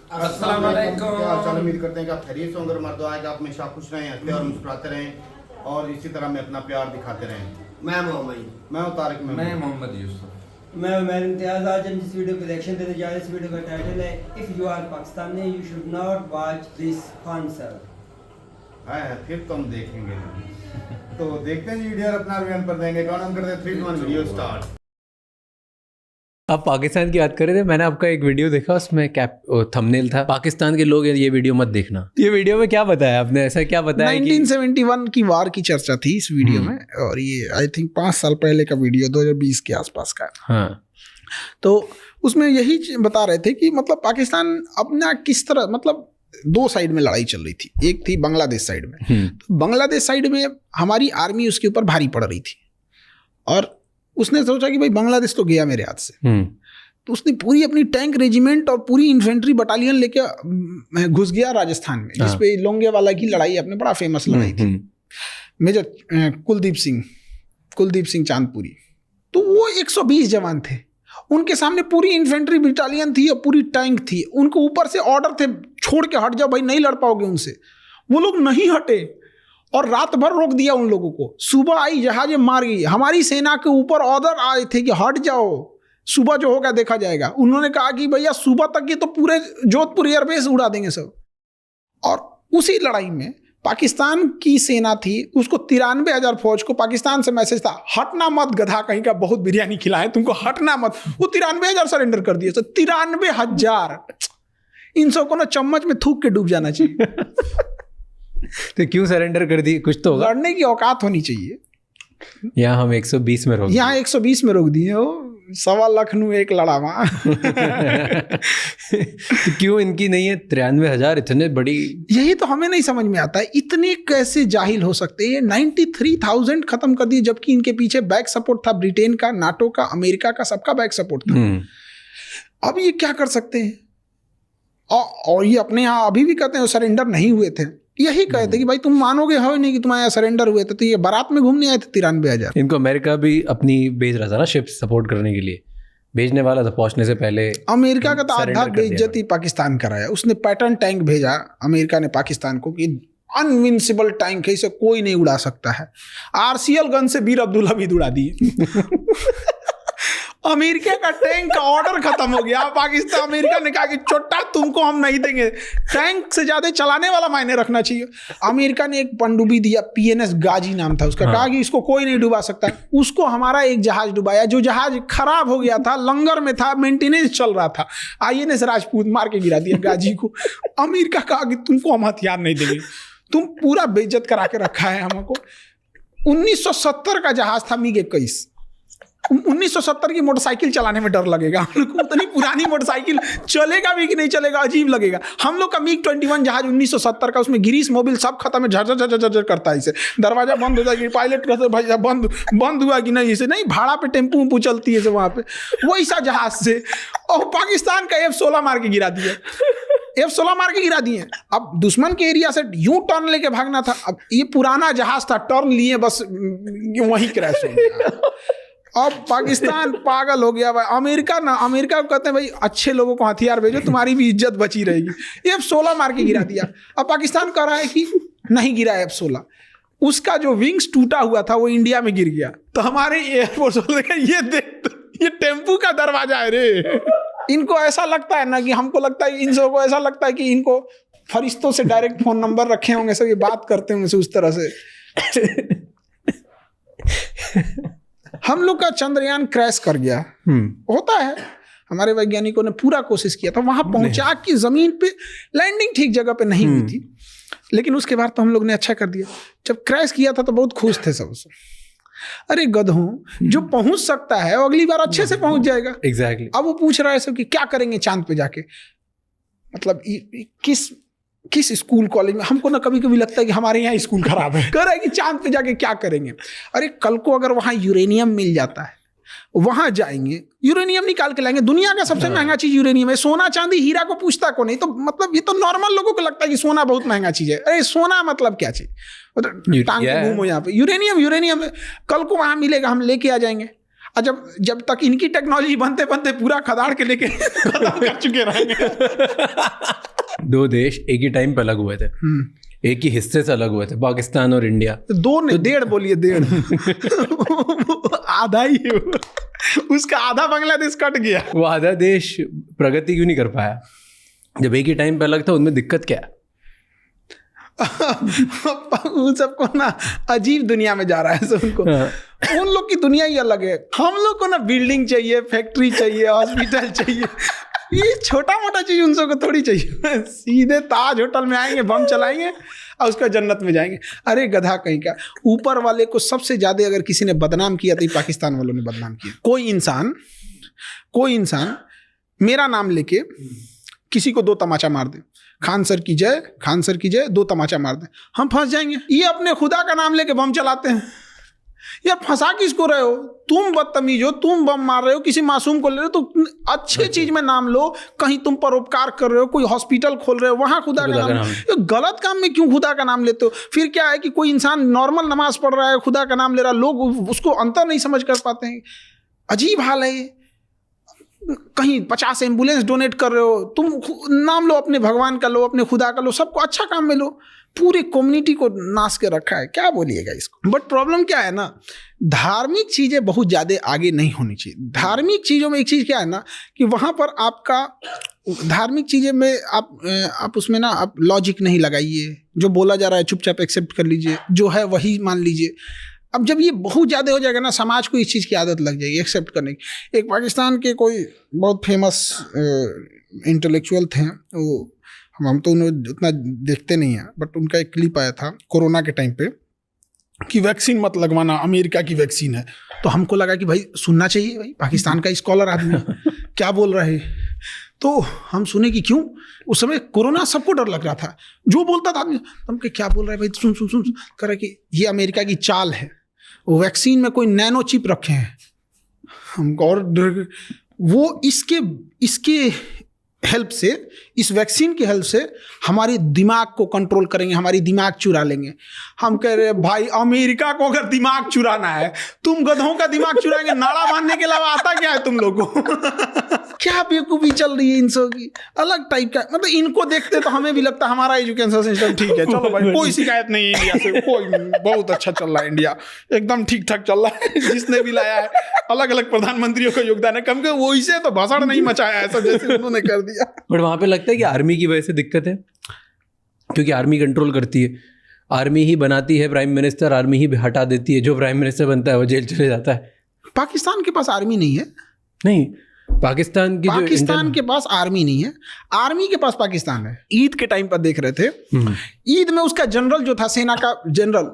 अस्सलाम वालेकुम। क्या हाल चाल, उम्मीद करते हैं कि आप खैरियत से होंगे। मर्द आएगा आप हमेशा खुश रहें, हंसते और मुस्कुराते रहें और इसी तरह में अपना प्यार दिखाते रहें। मैं मोहम्मद, मैं हूं तारिक मैं महमूद। मोहम्मद यूसुफ। मैं उमर इम्तियाज। आज हम जिस वीडियो को रिएक्शन देने जा रहे हैं, इस वीडियो का टाइटल है if you are Pakistani you should not watch this concert. है फिर तो हम देखेंगे नहीं। तो देखते हैं जी वीडियो और अपना रिव्यू पर देंगे। काउंट करते हैं 3 2 1 वीडियो स्टार्ट। आप पाकिस्तान की बात कर रहे थे, मैंने आपका एक वीडियो देखा, उसमें थंबनेल था पाकिस्तान के लोग ये वीडियो मत देखना। ये वीडियो में क्या बताया आपने, ऐसा क्या बताया 1971 की वार की चर्चा थी इस वीडियो में, और ये आई थिंक 5 साल पहले का वीडियो 2020 के आसपास का है। हाँ, तो उसमें यही बता रहे थे कि मतलब पाकिस्तान अपना किस तरह, मतलब 2 साइड में लड़ाई चल रही थी। एक थी बांग्लादेश साइड में, तो बांग्लादेश साइड में हमारी आर्मी उसके ऊपर भारी पड़ रही थी, और उसने सोचा कि भाई बांग्लादेश तो गया मेरे हाथ से, तो उसने पूरी अपनी टैंक रेजिमेंट और पूरी इन्फेंट्री बटालियन लेके घुस गया राजस्थान में, जिसपे लोंगेवाला की लड़ाई अपने बड़ा फेमस लड़ाई थी। मेजर कुलदीप सिंह चांदपुरी, तो वो 120 जवान थे, उनके सामने पूरी इन्फेंट्री बटालियन थी और पूरी टैंक थी। उनको ऊपर से ऑर्डर थे, छोड़ के हट जाओ भाई, नहीं लड़ पाओगे उनसे। वो लोग नहीं हटे और रात भर रोक दिया उन लोगों को। सुबह आई, जहाजें मार गई। हमारी सेना के ऊपर ऑर्डर आए थे कि हट जाओ, सुबह जो होगा देखा जाएगा। उन्होंने कहा कि भैया सुबह तक ये तो पूरे जोधपुर एयरबेस उड़ा देंगे सब। और उसी लड़ाई में पाकिस्तान की सेना थी, उसको 93,000 फौज को पाकिस्तान से मैसेज था, हटना मत गधा कहीं का, बहुत बिरयानी खिलाए तुमको, हटना मत। वो 93,000 सरेंडर कर दिए। तो 93,000, इन सबको ना चम्मच में थूक के डूब जाना चाहिए। तो क्यों सरेंडर कर दी? कुछ तो होगा। लड़ने की औकात होनी चाहिए। यहाँ हम 120 में रोक यहाँ 120 में रोक दिए हो, 1.25 लाख नू एक लड़ावा। तो क्यों इनकी नहीं है 93,000? इतने बड़ी, यही तो हमें नहीं समझ में आता है, इतने कैसे जाहिल हो सकते हैं। 93,000 खत्म कर दिए, जबकि इनके पीछे बैक सपोर्ट था ब्रिटेन का, नाटो का, अमेरिका का, सबका बैक सपोर्ट था। अब ये क्या कर सकते हैं? और ये अपने यहाँ अभी भी कहते हैं सरेंडर नहीं हुए थे। यही कहते कि भाई तुम मानोगे हो नहीं कि तुम्हारे यहाँ सरेंडर हुए थे, तो ये बारात में घूमने आए थे 93,000। इनको अमेरिका भी अपनी भेज रहा था ना, शिप सपोर्ट करने के लिए भेजने वाला था पहुंचने से पहले। अमेरिका का तो आधा बेइज्जती पाकिस्तान कराया। उसने पैटर्न टैंक भेजा अमेरिका ने पाकिस्तान को कि अनविंसिबल टैंक है, इसे कोई नहीं उड़ा सकता है। RCL गन से बीर अब्दुल्ला भी उड़ा दिए। अमेरिका का टैंक का ऑर्डर खत्म हो गया। पाकिस्तान, अमेरिका ने कहा कि छोटा तुमको हम नहीं देंगे, टैंक से ज्यादा चलाने वाला मायने रखना चाहिए। अमेरिका ने एक पनडुब्बी दिया, PNS गाजी नाम था उसका, कहा कि इसको कोई नहीं डुबा सकता। उसको हमारा एक जहाज डुबाया, जो जहाज खराब हो गया था, लंगर में था, मेंटेनेंस चल रहा था। INS राजपूत मार के गिरा दिया गाजी को। अमेरिका कहा कि तुमको हम हथियार नहीं देंगे, तुम पूरा बेइज्जत करा के रखा है हमको। 1970 का जहाज था MiG-21। 1970 की मोटरसाइकिल चलाने में डर लगेगा हम लोग को। उतनी पुरानी मोटरसाइकिल चलेगा भी कि नहीं चलेगा, अजीब लगेगा। हम लोग का MiG-21 जहाज 1970 का, उसमें गिरीश मोबिल सब खत्म है, झर झर झर करता है। इसे दरवाजा बंद हो जाएगी, पायलट कहते भाई बंद हुआ कि नहीं, इसे नहीं, भाड़ा पे टेम्पू उम्पू चलती है वहाँ पे, वैसा जहाज से। और पाकिस्तान का F-16 मार के गिरा दिया, F-16 मार के गिरा दिए। अब दुश्मन के एरिया से यूं टर्न लेके भागना था। अब ये पुराना जहाज था, टर्न लिए बस वहीं क्रैश हो गया। अब पाकिस्तान पागल हो गया भाई। अमेरिका को कहते हैं भाई अच्छे लोगों को हथियार भेजो, तुम्हारी भी इज्जत बची रहेगी। F-16 मार के गिरा दिया। अब पाकिस्तान कह रहा है कि नहीं गिरा F-16, उसका जो विंग्स टूटा हुआ था वो इंडिया में गिर गया। तो हमारे एयरफोर्स ये देख, ये टेम्पू का दरवाजा है रे। इनको ऐसा लगता है ना, कि हमको लगता है, इन सबको ऐसा लगता है कि इनको फरिश्तों से डायरेक्ट फोन नंबर रखे होंगे, सब ये बात करते होंगे उस तरह से। हम लोग का चंद्रयान क्रैश कर गया, होता है। हमारे वैज्ञानिकों ने पूरा कोशिश किया था, वहां पहुंचा कि जमीन पे लैंडिंग ठीक जगह पे नहीं हुई थी, लेकिन उसके बाद तो हम लोग ने अच्छा कर दिया। जब क्रैश किया था तो बहुत खुश थे सब। अरे गधों, जो पहुंच सकता है वो अगली बार अच्छे से पहुंच जाएगा। एग्जैक्टली। अब वो पूछ रहा है सब कि क्या करेंगे चांद पे जाके, मतलब किस स्कूल कॉलेज में। हमको ना कभी कभी लगता है कि हमारे यहाँ स्कूल खराब है। कह रहा है कि चांद पे जाके क्या करेंगे। अरे कल को अगर वहाँ यूरेनियम मिल जाता है, वहां जाएंगे, यूरेनियम निकाल के लाएंगे। दुनिया का सबसे महंगा चीज यूरेनियम है। सोना चांदी हीरा को पूछता को नहीं। तो मतलब ये तो नॉर्मल लोगों को लगता है कि सोना बहुत महंगा चीज है। अरे सोना मतलब क्या चीज, टांग के घूमो यहाँ पे। यूरेनियम कल को वहां मिलेगा, हम लेके आ जाएंगे। और जब तक इनकी टेक्नोलॉजी बनते बनते पूरा खदाड़ के लेके खत्म कर चुके रहेंगे। 2 देश एक ही टाइम पे अलग हुए थे, एक ही हिस्से से अलग हुए थे, पाकिस्तान और इंडिया। 2 नहीं 1.5 बोलिए, 1.5 आधा ही है वो। उसका आधा बांग्लादेश कट गया। वो आधा देश प्रगति क्यों नहीं कर पाया जब एक ही टाइम पे अलग था? उनमें दिक्कत क्या है? उन सबको ना अजीब दुनिया में जा रहा है सब उनको। उन लोग की दुनिया ही अलग है। हम लोग को ना बिल्डिंग चाहिए, फैक्ट्री चाहिए, हॉस्पिटल चाहिए। ये छोटा मोटा चीज उन सबको थोड़ी चाहिए। सीधे ताज होटल में आएंगे, बम चलाएंगे और उसका जन्नत में जाएंगे। अरे गधा कहीं का। ऊपर वाले को सबसे ज्यादा अगर किसी ने बदनाम किया तो पाकिस्तान वालों ने बदनाम किया। कोई इंसान मेरा नाम लेके किसी को 2 तमाचा मार दे, खान सर की जय, खान सर की जय, 2 तमाचा मार दे, हम फंस जाएंगे। ये अपने खुदा का नाम लेके बम चलाते हैं। यार फंसा किसको रहे हो? तुम बदतमीज हो, तुम बम मार रहे हो, किसी मासूम को ले रहे हो, तो अच्छे चीज में नाम लो। कहीं तुम परोपकार कर रहे हो, कोई हॉस्पिटल खोल रहे हो, वहां खुदा का नाम। गलत काम में क्यों खुदा का नाम लेते हो? फिर क्या है कि कोई इंसान नॉर्मल नमाज पढ़ रहा है, खुदा का नाम ले रहा है, लोग उसको अंतर नहीं समझ कर पाते हैं। अजीब हाल है ये। कहीं 50 एम्बुलेंस डोनेट कर रहे हो, तुम नाम लो अपने भगवान का, लो अपने खुदा का, लो सबको अच्छा काम में लो। पूरी कम्युनिटी को नाश के रखा है, क्या बोलिएगा इसको। बट प्रॉब्लम क्या है ना, धार्मिक चीज़ें बहुत ज़्यादा आगे नहीं होनी चाहिए। धार्मिक चीज़ों में एक चीज़ क्या है ना कि वहाँ पर आपका धार्मिक चीज़ें में आप उसमें ना आप लॉजिक नहीं लगाइए। जो बोला जा रहा है चुपचाप एक्सेप्ट कर लीजिए, जो है वही मान लीजिए। अब जब ये बहुत ज़्यादा हो जाएगा ना, समाज को इस चीज़ की आदत लग जाएगी एक्सेप्ट करने की। एक पाकिस्तान के कोई बहुत फेमस इंटेलेक्चुअल थे, वो हम तो उन्हें उतना देखते नहीं हैं, बट उनका एक क्लिप आया था कोरोना के टाइम पे कि वैक्सीन मत लगवाना, अमेरिका की वैक्सीन है। तो हमको लगा कि भाई सुनना चाहिए, भाई पाकिस्तान का स्कॉलर आदमी क्या बोल रहा है। तो हम सुने कि क्यों, उस समय कोरोना सबको डर लग रहा था, जो बोलता था हम क्या बोल रहा है भाई, सुन सुन सुन कह रहा कि ये अमेरिका की चाल है, वो वैक्सीन में कोई नैनो चिप रखे हैं। हमको और वो इसके हेल्प से, इस वैक्सीन की हेल्प से हमारी दिमाग को कंट्रोल करेंगे, हमारी दिमाग चुरा लेंगे। हम कह रहे भाई अमेरिका को अगर दिमाग चुराना है, तुम गधों का दिमाग चुराएंगे, नाड़ा बांधने के अलावा आता क्या है तुम लोगों को? क्या बेवकूफ़ी चल रही है इन सब की, अलग टाइप का। मतलब इनको देखते तो हमें भी लगता हमारा एजुकेशन सिस्टम ठीक है, चलो भाई कोई शिकायत नहीं है इंडिया से, कोई बहुत अच्छा चल रहा है, इंडिया एकदम ठीक ठाक चल रहा है। जिसने भी लाया है अलग अलग प्रधानमंत्रियों का योगदान है, कम के वो इसे तो भाषण नहीं मचाया है सब जैसे उन्होंने कर दिया। बट वहाँ पे लगता है कि आर्मी की वजह से दिक्कत है, क्योंकि आर्मी कंट्रोल करती है, आर्मी ही बनाती है प्राइम मिनिस्टर, आर्मी ही हटा देती है, जो प्राइम मिनिस्टर बनता है वो जेल चले जाता है। पाकिस्तान के पास आर्मी नहीं है। नहीं, पाकिस्तान के पास आर्मी नहीं है, आर्मी के पास पाकिस्तान है। ईद के टाइम पर देख रहे थे, ईद में उसका जनरल जो था, सेना का जनरल,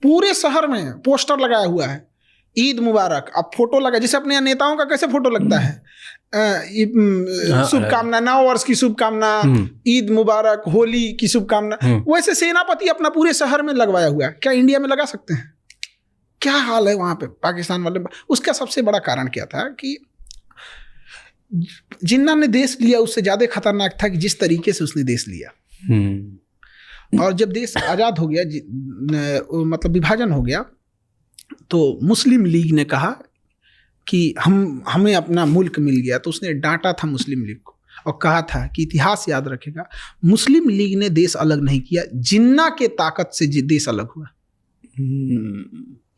पूरे शहर में पोस्टर लगाया हुआ है, ईद मुबारक। अब फोटो लगा, जैसे अपने नेताओं का कैसे फोटो लगता है, शुभकामना, नव वर्ष की शुभकामना, ईद मुबारक, होली की शुभकामना, वैसे सेनापति अपना पूरे शहर में लगवाया हुआ है। क्या इंडिया में लगा सकते हैं? क्या हाल है वहां पे पाकिस्तान वाले। उसका सबसे बड़ा कारण क्या था कि जिन्ना ने देश लिया उससे ज्यादा खतरनाक था कि जिस तरीके से उसने देश लिया। और जब देश आजाद हो गया, मतलब विभाजन हो गया, तो मुस्लिम लीग ने कहा कि हमें अपना मुल्क मिल गया। तो उसने डांटा था मुस्लिम लीग को और कहा था कि इतिहास याद रखेगा, मुस्लिम लीग ने देश अलग नहीं किया, जिन्ना के ताकत से देश अलग हुआ।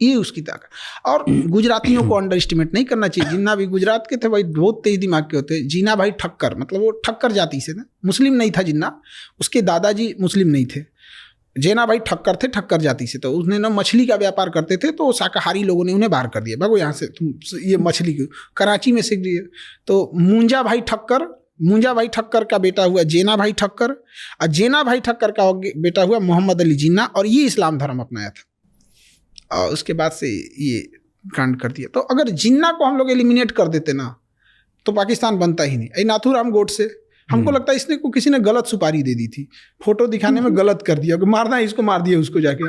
ये उसकी ताकत। और गुजरातियों को अंडर एस्टिमेट नहीं करना चाहिए। जिन्ना भी गुजरात के थे भाई, बहुत तेज दिमाग के होते। जीना भाई ठक्कर, मतलब वो ठक्कर जाति से था, मुस्लिम नहीं था जिन्ना, उसके दादाजी मुस्लिम नहीं थे। जेना भाई ठक्कर थे, ठक्कर जाति से। तो उसने ना मछली का व्यापार करते थे, तो शाकाहारी लोगों ने उन्हें बाहर कर दिया, भागो यहाँ से, तुम ये मछली को कराची में सीख दिए। तो मुंजा भाई ठक्कर का बेटा हुआ जेना भाई ठक्कर, और जेना भाई ठक्कर का बेटा हुआ मोहम्मद अली जिन्ना, और ये इस्लाम धर्म अपनाया था। और उसके बाद से ये कांड कर दिया। तो अगर जिन्ना को हम लोग एलिमिनेट कर देते ना, तो पाकिस्तान बनता ही नहीं। नाथूराम गोडसे, हमको लगता है इसने को किसी ने गलत सुपारी दे दी थी, फोटो दिखाने में गलत कर दिया कि मारना है इसको, मार दिया उसको जाके।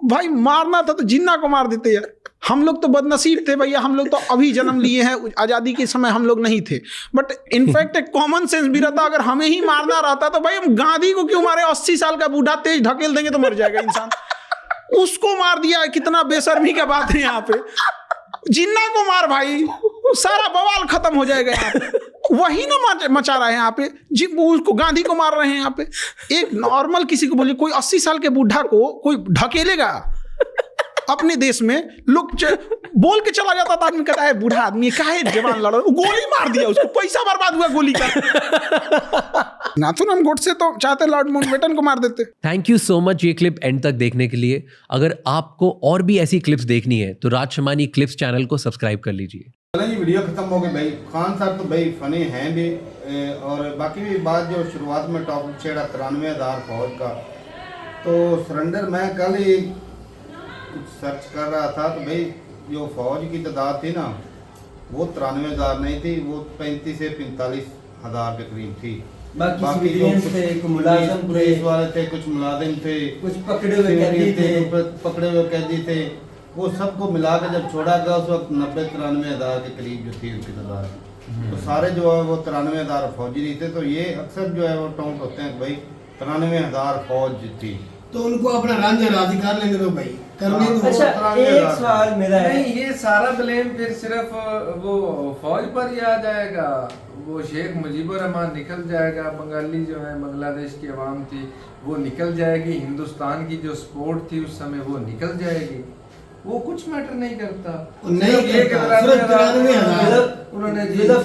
भाई मारना था तो जिन्ना को मार देते यार। हम लोग तो बदनसीब थे भैया, हम लोग तो अभी जन्म लिए हैं, आज़ादी के समय हम लोग नहीं थे। बट इनफैक्ट एक कॉमन सेंस भी रहता, अगर हमें ही मारना रहता तो भाई हम गांधी को क्यों मारे? 80 साल का बूढ़ा तेज ढकेल देंगे तो मर जाएगा इंसान, उसको मार दिया। कितना बेशर्मी का बात है यहाँ पे। जिन्ना को मार भाई, सारा बवाल खत्म हो जाएगा यहाँ पे। वही ना मचा रहा है यहाँ पे जी, उसको गांधी को मार रहे हैं यहाँ पे। एक नॉर्मल किसी को बोलिए, कोई 80 साल के बूढ़ा को कोई ढकेलेगा अपने देश में, लोग बोल के चला जाता था, आदमी कहता है बूढ़ा आदमी काहे जवान लड़ रहा है, गोली मार दिया उसको, पैसा बर्बाद हुआ गोली का। नाथुराम गोडसे तो चाहते लॉर्ड माउंटबेटन को मार देते। थैंक यू सो मच ये क्लिप एंड तक देखने के लिए। अगर आपको और भी ऐसी क्लिप्स देखनी है तो राज शमानी क्लिप्स चैनल को सब्सक्राइब कर लीजिए। चलो जी, वीडियो खत्म हो गई भाई। खान साहब तो भाई फनी हैं भी, और बाकी भी बात जो शुरुआत में टॉपिक छेड़ा 93,000 फौज का, तो सरेंडर मैं कल ही कुछ सर्च कर रहा था तो भाई जो फौज की तादाद थी ना वो 93,000 नहीं थी, वो 35 से 45,000 के करीब थी। बाकी सिविलियंस थे, कुछ मुलाजिम थे, पुलिस वाले थे, कुछ मुलाजिम थे, कुछ पकड़े हुए कैदी थे, पकड़े हुए कैदी थे, वो सबको मिला के जब छोड़ा गया उस वक्त 90-93,000 के करीब जो थी उनकी तादाद। तो सारे जो है वो 93,000 फौजी नहीं थे। तो ये अक्सर जो है वो टाउट होते हैं भाई 93,000 फौज थी, तो उनको अपना रांझा राजी कर लेने दो भाई, करने दो। अच्छा एक सवाल मेरा है, नहीं, ये सारा ब्लेम फिर सिर्फ वो फौज पर ही आ जाएगा, वो शेख मुजीबुर रहमान निकल जाएगा, बंगाली जो है बांग्लादेश की आवाम थी वो निकल जाएगी, हिंदुस्तान की जो सपोर्ट थी उस समय वो निकल जाएगी, वो कुछ मैटर नहीं करता। नहीं करता, सिर्फ 93,000 उन्होंने अंदर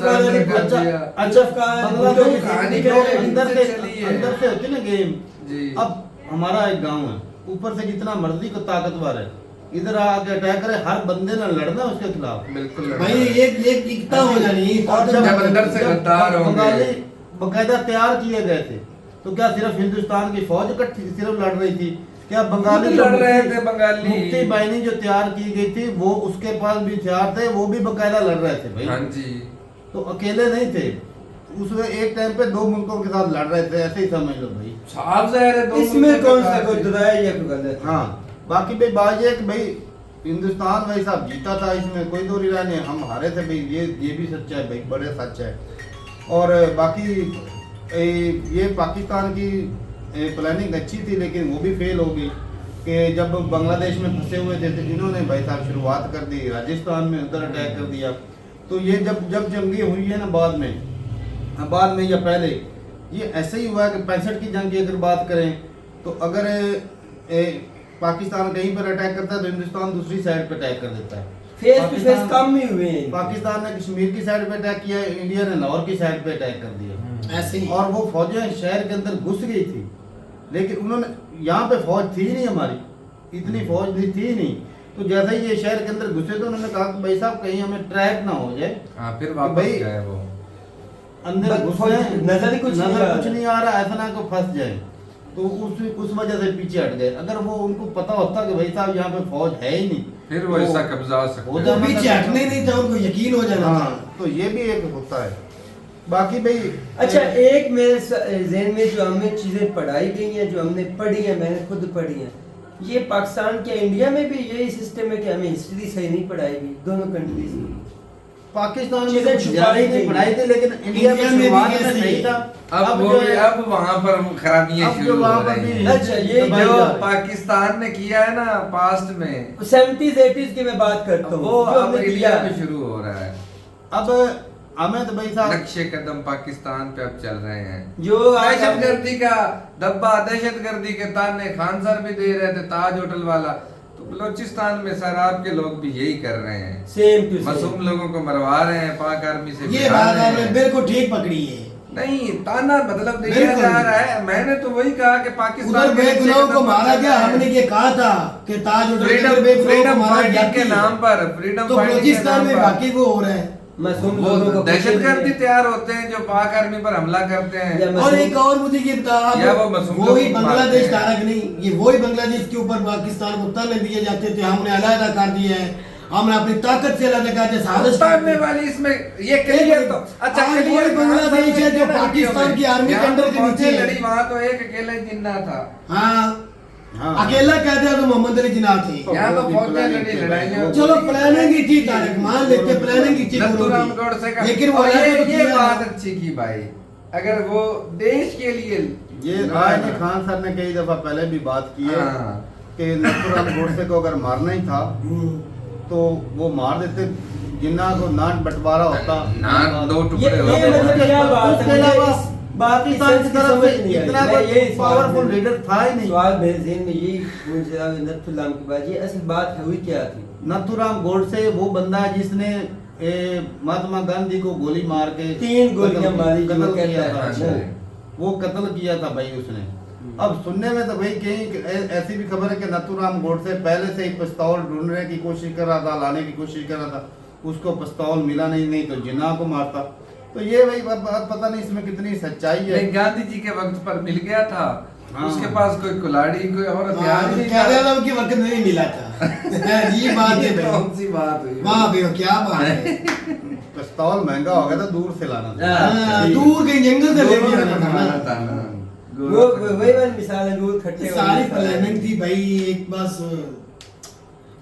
से होती ना गेम जी। अब हमारा एक गांव है, ऊपर से जितना मर्जी को ताकतवर है, इधर आके अटैक करे, हर बंदे ने लड़ना उसके खिलाफ। बिल्कुल भाई एक एकता हो जानी। और जब अंदर से गद्दार होंगे, बंगाली बकायदा तैयार किए गए थे, तो क्या सिर्फ हिंदुस्तान की फौज इकट्ठी सिर्फ लड़ रही थी? क्या बंगाली लड़ रहे थे? बंगाली मुक्ति बाहिनी जो तैयार की गई थी वो उसके पास भी हथियार थे, वो भी बकायदा लड़ रहे थे भाई। हाँ जी, तो अकेले नहीं थे, उसमें एक टाइम पे 2 मुल्कों के साथ लड़ रहे थे, ऐसे ही समझ लो भाई। साफ जाहिर है इसमें कौन सा कोई दुराया या कोई गलत? हाँ, बाकी भाई बात ये है कि भाई हिंदुस्तान भाई साहब जीता था, इसमें कोई दो रिराय नहीं, हम हारे थे भाई, ये भी सच्चा है भाई, बड़े सच है। और बाकी ये पाकिस्तान की प्लानिंग अच्छी थी लेकिन वो भी फेल हो गई कि जब बांग्लादेश में फंसे हुए थे तो इन्होंने भाई साहब शुरुआत कर दी राजस्थान में, उधर अटैक कर दिया। तो ये जब जंगी हुई है ना बाद में या पहले, ये ऐसे ही हुआ कि 65 की जंग की अगर बात करें तो अगर पाकिस्तान कहीं पर अटैक करता है तो हिंदुस्तान दूसरी साइड पर अटैक कर देता है। फेस टू फेस कम ही हुए हैं। पाकिस्तान ने कश्मीर की साइड पे अटैक किया, इंडिया ने लाहौर की साइड पे अटैक कर दिया ऐसे ही। और वो फौजें शहर के अंदर घुस गई थी, लेकिन उन्होंने यहाँ पे फौज थी नहीं, हमारी इतनी फौज थी नहीं। तो जैसे ही ये शहर के अंदर घुसे तो उन्होंने कहा कि भाई साहब कहीं हमें ट्रैप ना हो जाए। हाँ, फिर वापस गए वो अंदर घुसे, नजर कुछ नहीं आ रहा, ऐसा ना को फंस जाए, तो उस वजह से पीछे हट गए। अगर वो उनको पता होता कि भाई साहब यहाँ पे फौज है ही नहीं, फिर वो ऐसा कब्जा हो सकता है। तो पीछे हटने नहीं था, उनको यकीन हो जाना था। तो ये भी एक होता है। बाकी भाई अच्छा एक मेरे ज़हन में जो हमें चीज़ें पढ़ाई गई हैं, जो हमने पढ़ी हैं, मैंने खुद पढ़ी हैं, ये पाकिस्तान के इंडिया में भी यही सिस्टम है कि हमें हिस्ट्री सही नहीं पढ़ाई गई दोनों कंट्रीज में। पाकिस्तान में चीजें छुपाई नहीं पढ़ाई थी, लेकिन इंडिया में शुरुआत में सही था। अब वहाँ पर खराबियां शुरू हो रही हैं। अच्छा ये जो पाकिस्तान ने किया है ना पास्ट में 70s 80s की मैं बात करता हूँ, वो अब इंडिया में शुरू हो रहा है। अब हमें तो भाई साहब नक्शे कदम पाकिस्तान पे अब चल रहे हैं। जो दहशतगर्दी का धब्बा, दहशतगर्दी के ताने खान सर भी दे रहे थे, ताज होटल वाला, तो बलोचिस्तान में शराब के लोग भी यही कर रहे हैं, सेम टू मासूम लोगों को मरवा रहे हैं, पाक आर्मी से ये बात आपने बिल्कुल ठीक पकड़ी है। नहीं, ताना मतलब दिया जा रहा है। मैंने तो वही कहा कि पाकिस्तान उधर बेगुनाहों को मारा गया, हमने ये कहा था कि ताज होटल में बेगुनाहों को मारा गया के नाम पर, फ्रीडम तो बलोचिस्तान में बाकी वो हो रहा है। मासूम वो लोगों को दहशतगर्दी तैयार होते हैं जो पाक आर्मी पर हमला करते हैं। और एक और मुझे ये बता, वही बांग्लादेश तारक नहीं, ये वही बांग्लादेश के ऊपर पाकिस्तान को तने दिए जाते थे, हमने अलहदा कर दिया है, हमने अपनी ताकत से अलग कर दिया। साधने वाली इसमें ये क्लियर तो अच्छा क्लियर बांग्लादेश है जो पाकिस्तान की आर्मी के अंडर के नीचे लड़ी, वहाँ तो एक अकेला जिन्ना था। हाँ अकेला कहते हैं तो मोहम्मद अली जिन्ना थे। यहाँ तो फौजें लड़ी, लड़ाइयाँ। चलो प्लानिंग ही थी तारक, मान लेते प्लानिंग ही थी, लेकिन वो ये बात अच्छी की भाई, अगर वो देश के लिए ये राय ने खान सर ने कई दफा पहले भी बात की है कि नथुराम गोडसे को अगर मारना ही था तो वो मार देते, जिन्ना को नाट बंटवारा होता, नाट दो ये टुकड़े ये होते मतलब हैं। क्या बात उसके है, अलावा मुझे इस पाकिस्तान की इसकी तरफ समझ से नहीं आई। इतना मैं यही कोई सवाल पावरफुल मेरे- लीडर था ही नहीं। सवाल मेरे ज़हन में यही पूछ रहा हूँ, नथुराम की बात, ये असल बात हुई क्या थी? नथुराम गोडसे वो बंदा है जिसने महात्मा गांधी को गोली मार के 3 गोलियां मारी, जो कत्ल कहता किया है। था। अच्छा। वो कत्ल किया था भाई उसने। अब सुनने में तो भाई कहीं ऐसी भी खबर है कि नथुराम गोडसे पहले से ही पिस्तौल ढूंढने की कोशिश कर रहा था, लाने की कोशिश कर रहा था, उसको पिस्तौल मिला नहीं तो जिन्ना को मारता। तो ये भाई अब पता नहीं इसमें कितनी सच्चाई है। नहीं, गांधी जी के वक्त पर मिल गया था, हाँ। उसके पास कोई कुल्हाड़ी कोई और हथियार नहीं क्या था। था कि वक्त नहीं मिला था। ये बात है भाई, कौन सी बात हुई? वाह भाई क्या बात है। पिस्तौल महंगा हो गया था, दूर से लाना था। हाँ, दूर कहीं जंगल से लेके आना था बनाना ना। था ना। वो वही वाली मिसाल है, रोज खट्टे सारी प्लानिंग थी भाई, एक बस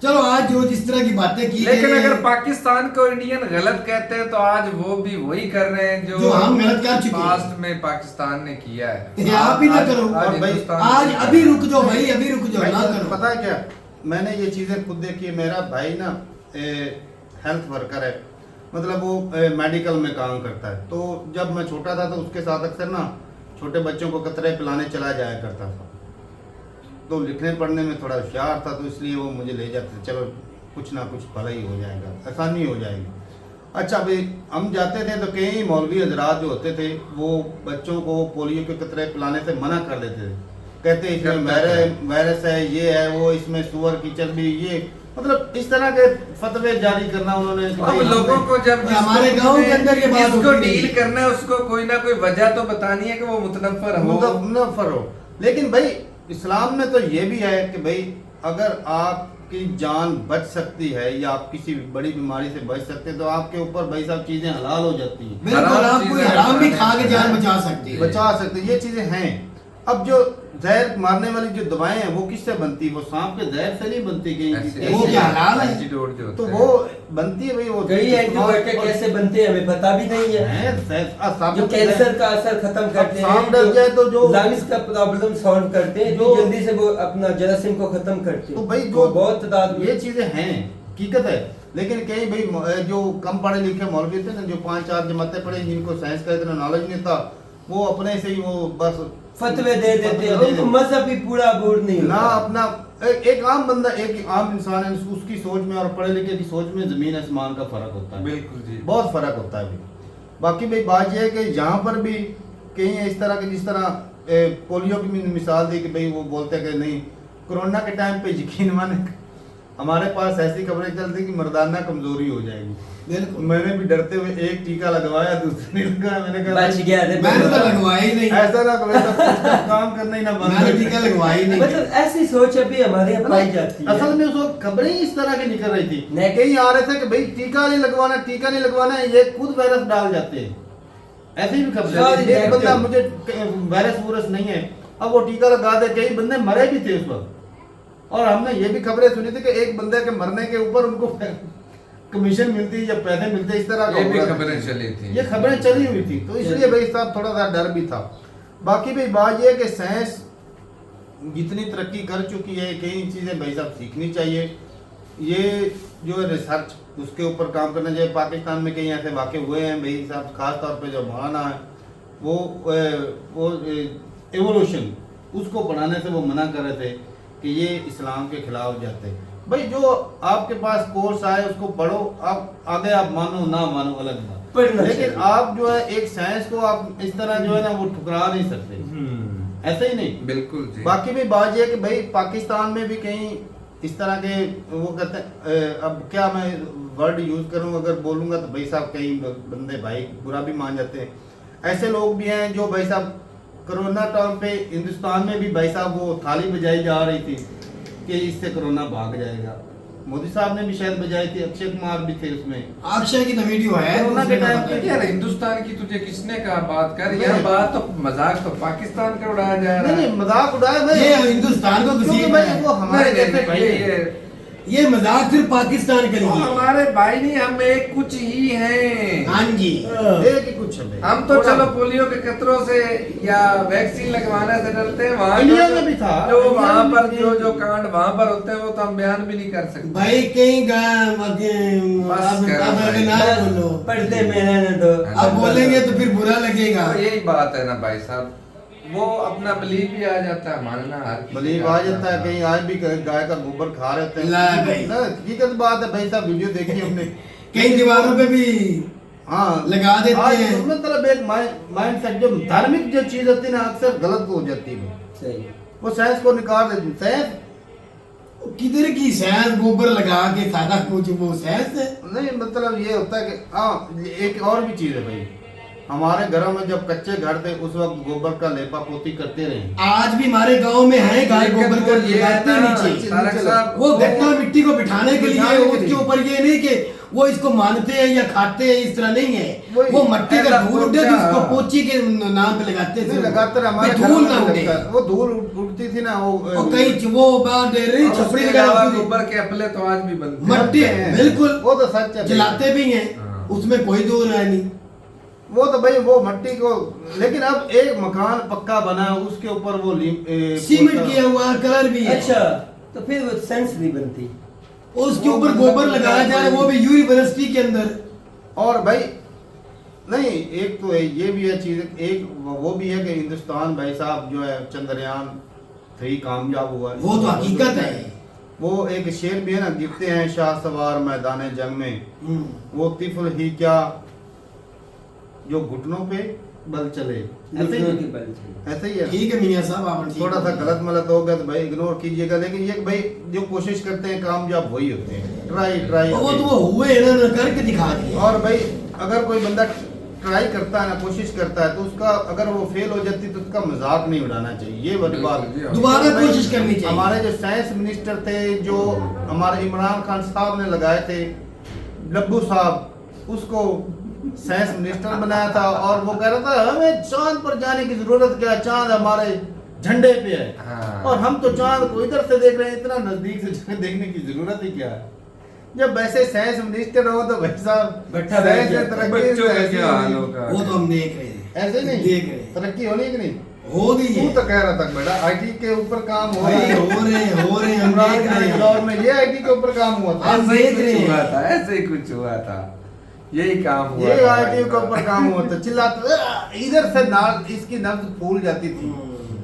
चलो आज जो जिस तरह की बातें की लेकिन गई अगर हैं, पाकिस्तान को इंडियन गलत कहते हैं तो आज वो भी वही कर रहे हैं जो हम गलत कर चुके हैं। पास्ट में पाकिस्तान ने किया है। ये आप ही ना करो। और भाई, हिंदुस्तान आज ने अभी किया है। रुक जाओ भाई, अभी रुक जाओ ना भाई, करो। पता है क्या, मैंने ये चीजें खुद देखी है। मेरा भाई ना हेल्थ वर्कर है, मतलब वो मेडिकल में काम करता है। तो जब मैं छोटा था तो उसके साथ अक्सर ना छोटे बच्चों को कतरे पिलाने चला जाया करता था। तो लिखने पढ़ने में थोड़ा होशियार था, तो इसलिए वो मुझे ले जाते थे, चलो कुछ ना कुछ भला ही हो जाएगा, आसानी हो जाएगी। अच्छा भाई, हम जाते थे तो कई मौलवी हजरात जो होते थे वो बच्चों को पोलियो के कतरे पिलाने से मना कर देते थे। कहते इसमें वायरस है, ये है वो, इसमें सुअर की चर्बी, ये मतलब इस तरह के फतवे जारी करना उन्होंने। अब लोगों को जब हमारे गांव के अंदर ये बात इसको होती डील है। करना है, उसको कोई ना कोई वजह तो बतानी है कि वो मुतनफर हो। मुनफ्फर हो। लेकिन भाई इस्लाम में तो ये भी है कि भाई अगर आपकी जान बच सकती है या आप किसी बड़ी बीमारी से बच सकते हैं तो आपके ऊपर भाई साहब चीजें हलाल हो जाती हैं, बिल्कुल, हराम आप कोई चीजें हराम भी खा के खाने जान से बचा सकती है। बचा सकते हैं, ये चीजें हैं। अब जो जहर मारने वाली जो दवाएं हैं वो किससे बनती है? वो सांप के जहर से नहीं बनती कहीं। वो क्या हलाल है? एंटीडोट जो तो होते वो हैं। बनती है भाई, वो कई एंटीबायोटिक कैसे बनते हैं हमें पता भी नहीं है। जो कैंसर का असर खत्म करते हैं, सांप डस जाए तो जो लंग्स का प्रॉब्लम सॉल्व करते हैं, जो जो- जल्दी से वो अपना जरासीम को खत्म करते हैं। तो भाई वो जो बहुत तादाद में ये चीजें हैं, हकीकत है। लेकिन कई भाई जो कम पढ़े लिखे मौलवी थे ना, जो 5-4 जमातें पढ़े, जिनको साइंस का इतना नॉलेज नहीं था, वो अपने से ही वो बस फतवे दे देते हैं, फतवे दे उनको देते। मजहब भी पूरा बोर्ड नहीं ना होता। अपना एक आम बंदा, एक आम इंसान है, उसकी सोच में और पढ़े लिखे की सोच में जमीन आसमान का फर्क होता है। बिल्कुल जी। बहुत फर्क होता है भाई। बाकी भाई बात यह है कि यहाँ पर भी कहीं इस तरह के, जिस तरह पोलियो की भी मिसाल दी कि भाई वो बोलते हैं कि नहीं, कोरोना के टाइम पे यकीन माने हमारे पास ऐसी खबरें चलती कि मर्दाना कमजोरी हो जाएगी। बिल्कुल, मैंने भी डरते हुए एक टीका लगवाया, दूसरा नहीं लगाया। मैंने कहा बच गया रे। मैंने तो लगवाया ही नहीं, ऐसा ना करो, ऐसा काम करना ही ना बंद मैंने कर। टीका लगवाया ही नहीं। मतलब ऐसी सोच अभी हमारे यहाँ पाई जाती है। असल में उस वक्त खबरें ही इस तरह की निकल रही थी। नहीं। कई आ रहे थे कि भाई टीका नहीं लगवाना, टीका नहीं लगवाना, ये खुद वायरस डाल जाते हैं। ऐसी भी खबर सारी एक बंदा, negative। मुझे वायरस नहीं है, अब वो टीका लगा दे, कई बंदे मरे भी थे उस वक्त। और हमने ये भी खबरें सुनी थी कि एक बंदे के मरने के ऊपर उनको कमीशन मिलती या पैसे मिलते, इस तरह का ये हो भी रहा था। खबरें चली थी। ये खबरें चली हुई थी, तो इसलिए भाई साहब थोड़ा सा डर भी था। बाकी भाई बात ये है कि साइंस जितनी तरक्की कर चुकी है, कई चीज़ें भाई साहब सीखनी चाहिए। ये जो है रिसर्च, उसके ऊपर काम करना चाहिए। पाकिस्तान में कई ऐसे वाक़े हुए हैं भाई साहब, खास तौर पे जो मौलाना है वो एवोल्यूशन उसको पढ़ाने से वो मना कर रहे थे कि ये इस्लाम के खिलाफ जाते हैं। भाई जो आपके पास कोर्स आए उसको पढ़ो, आप आगे आप मानो ना मानो अलग बात, पढ़ना लेकिन चाहिए। आप जो है एक साइंस को आप इस तरह जो है ना वो ठुकरा नहीं सकते, ऐसे ही नहीं। बिल्कुल जी। बाकी भी बात यह है कि भाई पाकिस्तान में भी कहीं इस तरह के वो कहते हैं, अब क्या मैं वर्ड यूज करूं, अगर बोलूंगा तो भाई साहब कई बंदे भाई बुरा भी मान जाते हैं। ऐसे लोग भी हैं जो भाई साहब कोरोना टाइम पे हिंदुस्तान में भी भाई साहब वो थाली बजाई जा रही थी कि इससे कोरोना भाग जाएगा। मोदी साहब ने भी शायद बजाई थी, अक्षय कुमार भी थे उसमें। अक्षय की तो वीडियो है, कोरोना के दूसरे का टाइम पता पे है। यार हिंदुस्तान की तुझे किसने कहा बात कर नहीं। यार, बात तो मजाक तो पाकिस्तान का उड़ाया जा रहा नहीं है। नहीं मजाक उड़ाया भाई, ये हिंदुस्तान को क्योंकि किसी भाई वो हमारे नहीं, जैसे नहीं, भाई ये ये मजाक सिर्फ पाकिस्तान के वो लिए। हमारे भाई नहीं, हम एक कुछ ही हैं। हाँ जी, एक ही कुछ कुछ है भाई। हम तो चलो पोलियो के खतरों से या वैक्सीन लगवाने से डरते हैं, वहाँ इंडिया में भी था, जो इंडिया वहाँ में पर भी जो कांड वहाँ पर होते हैं वो तो हम बयान भी नहीं कर सकते। भाई कहीं बोलो, पर्दे में रहने दो। अब बोलेंगे तो फिर बुरा लगेगा। तो यही बात है ना भाई साहब, वो अपना बिलीफ भी आ जाता है मानना हर बलीफ आ जाता है। कहीं आज भी गाय का गोबर खा रहे ला भाई। हैं, हकीकत बात है भाई साहब, वीडियो देखी हमने। कई दीवारों पे भी हाँ लगा देते आज हैं। मतलब एक माइंड सेट जो धार्मिक जो चीज होती है ना अक्सर गलत हो जाती है, सही। वो साइंस को निकाल देती। साइंस किधर की साइंस, गोबर लगा के सारा कुछ वो साइंस है। नहीं, मतलब ये होता है कि हाँ एक और भी चीज है भाई, हमारे घरों में जब कच्चे घर थे उस वक्त गोबर का लेपा पोती करते रहे। आज भी हमारे गांव में है गाय गोबर का ये है लगाते ना, नीचे। तारक साहब, वो घटना मिट्टी को बिठाने के लिए, बिठाने के उसके लिए। ऊपर ये नहीं कि वो इसको मानते हैं या खाते हैं, इस तरह नहीं है। वही, वो मट्टी का ऐसा धूल उठे पोचा, जिसको पोची के नाम पे लगाते नहीं थे। लगाते रहे, हमारे भाई घरों धूल में ना भी उठे। लगता है। वो धूल उठती थी ना वो और कई वो बात दे रही और छपड़ी उसके अलावा लगा गोबर के अपले तो आज भी बनते हैं। मट्टी हैं। बिल्कुल वो तो सच है भाई। जलाते भी हैं, हाँ। उसमें कोई दो राय नहीं। वो तो भाई वो मट्टी को, लेकिन अब एक मकान पक्का बना है उसके ऊपर वो सीमेंट किया हुआ कलर भी है। अच्छा, तो फिर वो सेंस नहीं बनती। उसके वो ऊपर मतलब गोबर लगाया जा रहा है, वो भी यूनिवर्सिटी के अंदर। और भाई नहीं, एक तो है ये भी है चीज, एक वो भी है कि हिंदुस्तान भाई साहब जो है चंद्रयान 3 कामयाब हुआ है। वो तो हकीकत है। वो एक शेर भी है ना, गिरते हैं शाह सवार मैदान जंग में, हम्म। वो तिफल ही क्या जो घुटनों पे बल चले। ऐसे घुटनों ही के बल चले। ऐसे ही है। ठीक है मियां साहब, आपने ठीक थोड़ा सा बोला। गलत मलत हो गया तो भाई इग्नोर कीजिएगा, लेकिन ये भाई जो कोशिश करते हैं कामयाब वही होते हैं। ट्राई वो तो वो हुए ना, ना करके दिखा दिए। और भाई अगर कोई बंदा ट्राई करता है ना, कोशिश करता है, तो उसका अगर वो फेल हो जाती तो उसका मजाक नहीं उड़ाना चाहिए। ये बड़ी बात बिल्कुल जी, दोबारा भाई, कोशिश करनी चाहिए। हमारे जो साइंस मिनिस्टर थे, जो हमारे इमरान खान साहब ने लगाए थे, डब्बू साहब, उसको साइंस मिनिस्टर बनाया था और वो कह रहा था हमें चांद पर जाने की जरूरत क्या है, चांद हमारे झंडे पे है। हाँ। और हम तो चांद को इधर से देख रहे हैं, इतना नजदीक से देखने की जरूरत ही क्या है। जब वैसे साइंस मिनिस्टर हो तो भाई साहब बैठा साइंस बैठ में तरक्की बच्चों का ऐसी क्या हाल होगी। होगा। वो तो हम देख रहे हैं, ऐसे नहीं देख रहे हैं। तरक्की होनी है कि नहीं? हो गई तू है तो कह रहा था बेटा आईटी के ऊपर काम हो भाई, रहा है। हो रहे हैं, हम इमरान देख खान रहे के हैं। दौर में ये आईटी के ऊपर काम हुआ था। हम ऐसे ही देख रहे कुछ हैं। हुआ था, ऐसे ही कुछ हुआ था, यही काम हुआ ये था आईटी भाई के ऊपर साहब। काम हुआ था, चिल्लाते इधर से नाल इसकी नब्ज फूल जाती थी।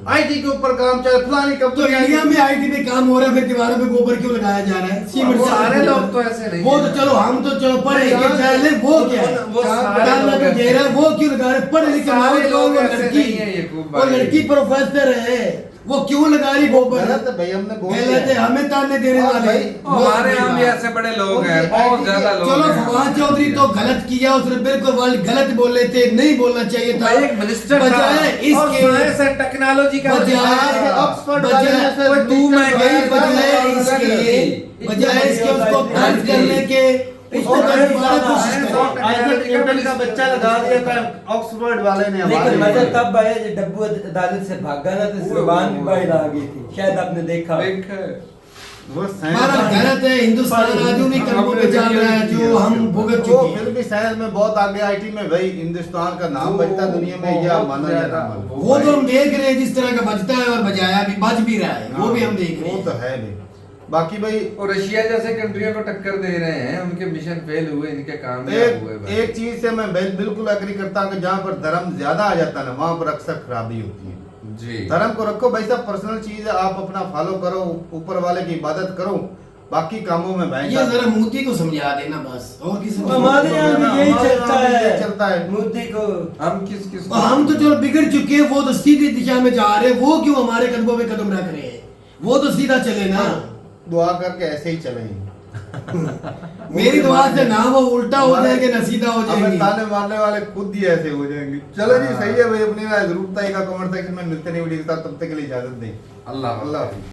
आईटी के ऊपर काम चल फलानी तो कंपनी इंडिया में आईटी पे काम हो रहा है, फिर दीवारों पे गोबर क्यों लगाया जा रहा है? सीमेंट वो से सारे लोग तो ऐसे नहीं वो हैं। तो चलो, हम तो चलो पढ़े लिखे चांद- जाए, वो क्या है? वो सारे चांद लोग पे दे रहा है, वो क्यों लगा रहे? पढ़े लिखे सारे हमारे लोग लोग, ऐसे लड़की नहीं हैं ये खूब और भाई। लड़की प्रोफेसर है, वो क्यों लगा रही गोबर? गलत है भाई, हमने बोल गलत है, दिया। हमें ताने देने और वाले भाई, हमारे यहाँ भी ऐसे बड़े लोग हैं, बहुत ज्यादा लोग चलो हैं। फवाद चौधरी तो गलत किया, उसने बिल्कुल वर्ल्ड गलत बोले थे, नहीं बोलना चाहिए था। भाई एक मिनिस्टर था बजाय और इसके साइंस एंड टेक्नोलॉजी का बजाय ऑक्सफोर्ड बजाय- वाले में से कोई तू मैं मिनिस्टर भाई बजाय बजाय इसके- बजाय इसके उसको खर्च करने के उसको और करने वाला कोशिश साइंस करो। और आइजैक न्यूटन का बच्चा लगा दिया था ऑक्सफोर्ड वाले ने हमारे लेकिन मजा लिए। तब आया जब डब्बू अदालत से भागा ना, तो जुबान भी बाहर आ गई थी, शायद आपने देखा। देख वो हमारा साइंस गलत है, हिंदुस्तान आज उन्हीं कदमों पे चल रहा है जो हम भुगत वो चुके फिर हैं। भी साइंस में बहुत आगे, आईटी में भाई हिंदुस्तान का नाम बचता दुनिया में, या माना या ना माना। वो तो हम देख रहे हैं जिस तरह का बजता है और बजाया भी, बज भी रहा है, वो भी हम देख रहे वो तो हैं। है भाई। बाकी भाई और रशिया जैसे कंट्रियों को टक्कर दे रहे हैं, उनके मिशन फेल हुए, इनके कामयाब हुए भाई। एक चीज से मैं बिल्कुल एग्री करता हूँ कि जहाँ पर धर्म ज्यादा आ जाता है ना, वहाँ पर अक्सर खराबी होती है। जी धर्म को रखो भाई साहब, पर्सनल चीज है, आप अपना फॉलो करो, ऊपर वाले की इबादत करो, बाकी कामों में भाई ये साहब जरा मोदी को समझा देना बस, और किसी को हमारे यहाँ भी यही हमारे चलता यहाँ भी यही है, चलता है। मोदी को। हम किस और हम तो चलो बिगड़ चुके हैं, वो तो सीधी दिशा में जा रहे हैं, वो क्यों हमारे कदमों पे कदम रख रहे हैं? वो तो सीधा चले ना। दुआ करके ऐसे ही चलेंगे। मेरी दुआ से ना वो उल्टा हो जाएंगे ना सीधा हो हमें जाएंगे। ताने मारने वाले खुद ही ऐसे हो जाएंगे। चलो जी, सही है भाई, अपनी राय जरूर बताइएगा कमेंट सेक्शन में। मिलते नहीं वीडियो के साथ, तब तक के लिए इजाजत दें। अल्लाह अल्लाह हाफिज़।